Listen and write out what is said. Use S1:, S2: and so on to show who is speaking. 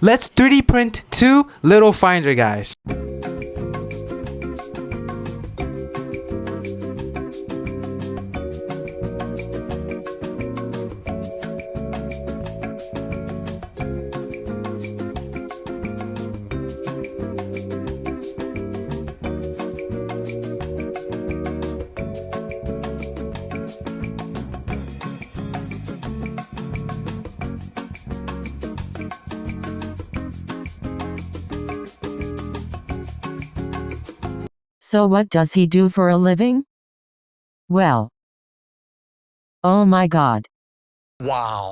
S1: Let's 3D print two little finder guys.
S2: So what does he do for a living? Well, oh my God.
S3: Wow.